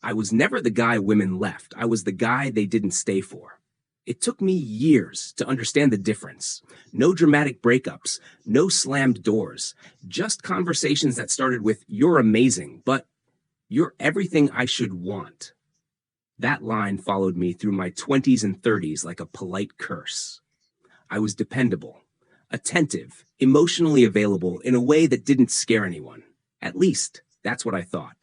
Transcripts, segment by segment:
I was never the guy women left. I was the guy they didn't stay for. It took me years to understand the difference. No dramatic breakups, no slammed doors, just conversations that started with, "You're amazing, but you're everything I should want." That line followed me through my 20s and 30s like a polite curse. I was dependable, attentive, emotionally available in a way that didn't scare anyone. At least, that's what I thought.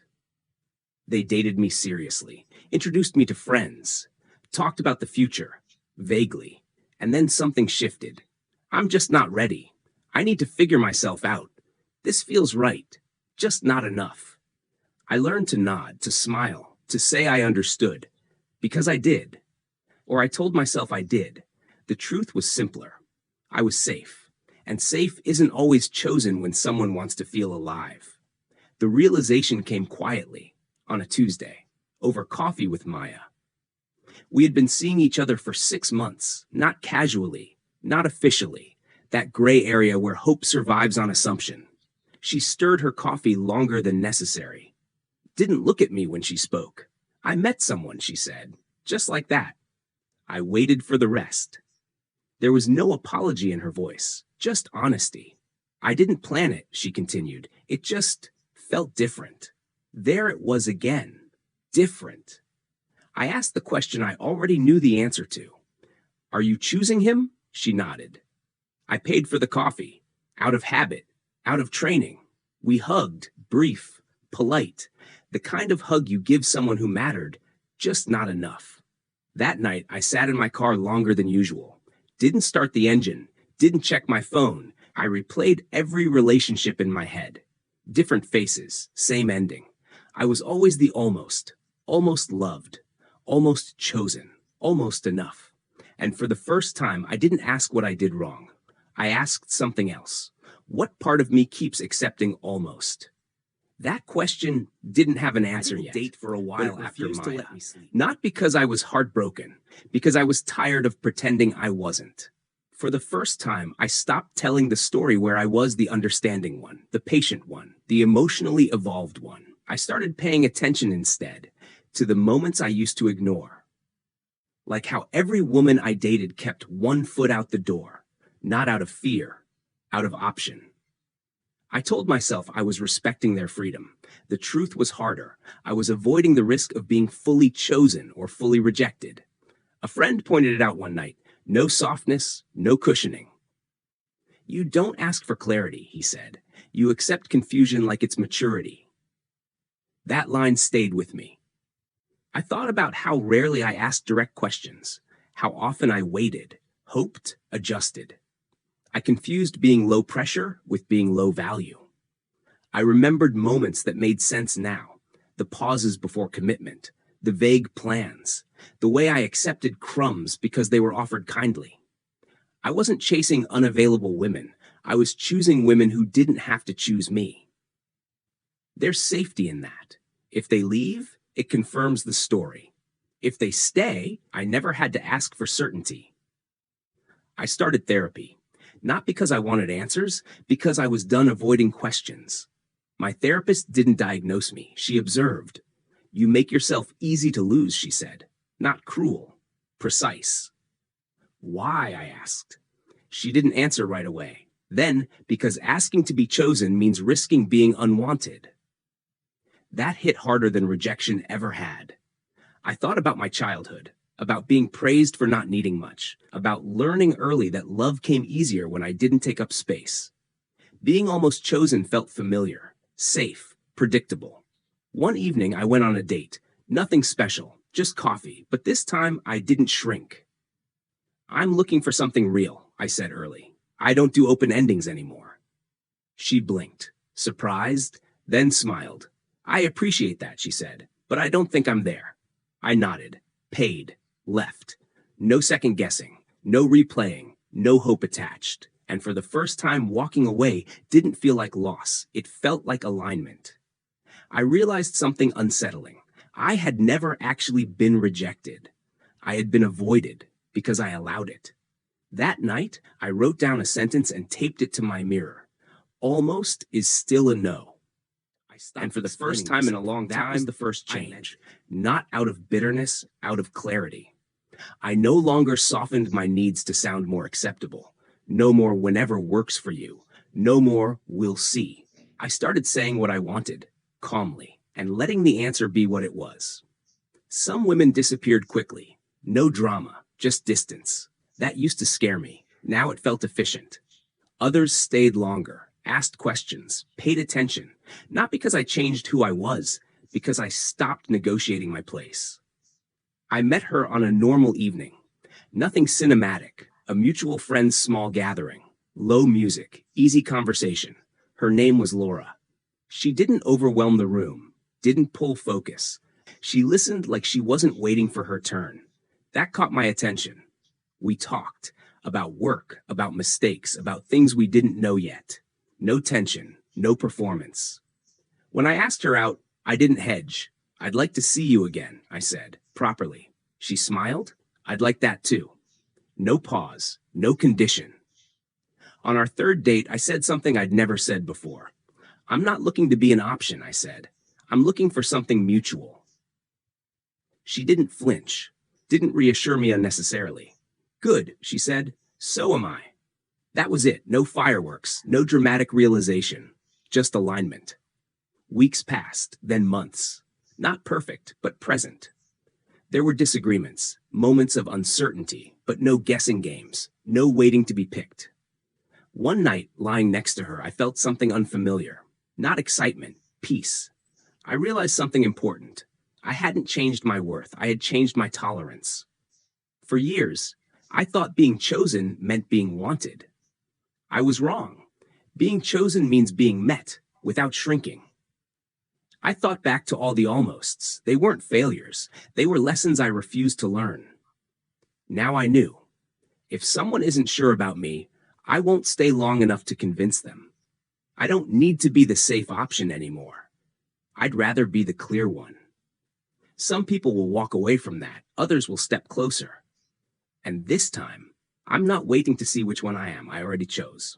They dated me seriously, introduced me to friends, talked about the future, vaguely, and then something shifted. "I'm just not ready. I need to figure myself out. This feels right, just not enough." I learned to nod, to smile, to say I understood, because I did. Or I told myself I did. The truth was simpler. I was safe, and safe isn't always chosen when someone wants to feel alive. The realization came quietly, on a Tuesday, over coffee with Maya. We had been seeing each other for 6 months, not casually, not officially, that gray area where hope survives on assumption. She stirred her coffee longer than necessary. Didn't look at me when she spoke. "I met someone," she said, just like that. I waited for the rest. There was no apology in her voice, just honesty. "I didn't plan it," she continued. "It just felt different." There it was again. Different. I asked the question I already knew the answer to. "Are you choosing him?" She nodded. I paid for the coffee. Out of habit. Out of training. We hugged, brief, polite. The kind of hug you give someone who mattered, just not enough. That night, I sat in my car longer than usual. Didn't start the engine. Didn't check my phone. I replayed every relationship in my head. Different faces, same ending. I was always the almost loved, almost chosen, almost enough. And for the first time, I didn't ask what I did wrong. I asked something else. What part of me keeps accepting almost? That question didn't have an answer yet. Date for a while after Maya. Not because I was heartbroken, because I was tired of pretending I wasn't. For the first time, I stopped telling the story where I was the understanding one, the patient one, the emotionally evolved one. I started paying attention instead to the moments I used to ignore. Like how every woman I dated kept one foot out the door, not out of fear, out of option. I told myself I was respecting their freedom. The truth was harder. I was avoiding the risk of being fully chosen or fully rejected. A friend pointed it out one night. No softness, no cushioning. "You don't ask for clarity," he said. "You accept confusion like it's maturity." That line stayed with me. I thought about how rarely I asked direct questions, how often I waited, hoped, adjusted. I confused being low pressure with being low value. I remembered moments that made sense now, the pauses before commitment, the vague plans, the way I accepted crumbs because they were offered kindly. I wasn't chasing unavailable women. I was choosing women who didn't have to choose me. There's safety in that. If they leave, it confirms the story. If they stay, I never had to ask for certainty. I started therapy, not because I wanted answers, because I was done avoiding questions. My therapist didn't diagnose me. She observed. "You make yourself easy to lose," she said. "Not cruel, precise." "Why?" I asked. She didn't answer right away. Then, because asking to be chosen means risking being unwanted. That hit harder than rejection ever had. I thought about my childhood, about being praised for not needing much, about learning early that love came easier when I didn't take up space. Being almost chosen felt familiar, safe, predictable. One evening I went on a date. Nothing special, just coffee, but this time I didn't shrink. "I'm looking for something real," I said early. "I don't do open endings anymore." She blinked, surprised, then smiled. "I appreciate that," she said, "but I don't think I'm there." I nodded, paid, left. No second guessing, no replaying, no hope attached. And for the first time, walking away didn't feel like loss. It felt like alignment. I realized something unsettling. I had never actually been rejected. I had been avoided because I allowed it. That night, I wrote down a sentence and taped it to my mirror. Almost is still a no. I And for the first time in a long time, that was the first change. Not out of bitterness, out of clarity. I no longer softened my needs to sound more acceptable. No more whenever works for you. No more we'll see. I started saying what I wanted, calmly, and letting the answer be what it was. Some women disappeared quickly. No drama, just distance. That used to scare me. Now it felt efficient. Others stayed longer, asked questions, paid attention, not because I changed who I was, because I stopped negotiating my place. I met her on a normal evening. Nothing cinematic, a mutual friend's small gathering. Low music, easy conversation. Her name was Laura. She didn't overwhelm the room, didn't pull focus. She listened like she wasn't waiting for her turn. That caught my attention. We talked about work, about mistakes, about things we didn't know yet. No tension, no performance. When I asked her out, I didn't hedge. I'd like to see you again, I said, properly. She smiled. I'd like that too. No pause, no condition. On our third date, I said something I'd never said before. I'm not looking to be an option, I said. I'm looking for something mutual. She didn't flinch, didn't reassure me unnecessarily. Good, she said. So am I. That was it. No fireworks, no dramatic realization, just alignment. Weeks passed, then months. Not perfect, but present. There were disagreements, moments of uncertainty, but no guessing games, no waiting to be picked. One night, lying next to her, I felt something unfamiliar. Not excitement, peace. I realized something important. I hadn't changed my worth. I had changed my tolerance. For years, I thought being chosen meant being wanted. I was wrong. Being chosen means being met, without shrinking. I thought back to all the almosts. They weren't failures. They were lessons I refused to learn. Now I knew. If someone isn't sure about me, I won't stay long enough to convince them. I don't need to be the safe option anymore. I'd rather be the clear one. Some people will walk away from that. Others will step closer. And this time, I'm not waiting to see which one I am. I already chose.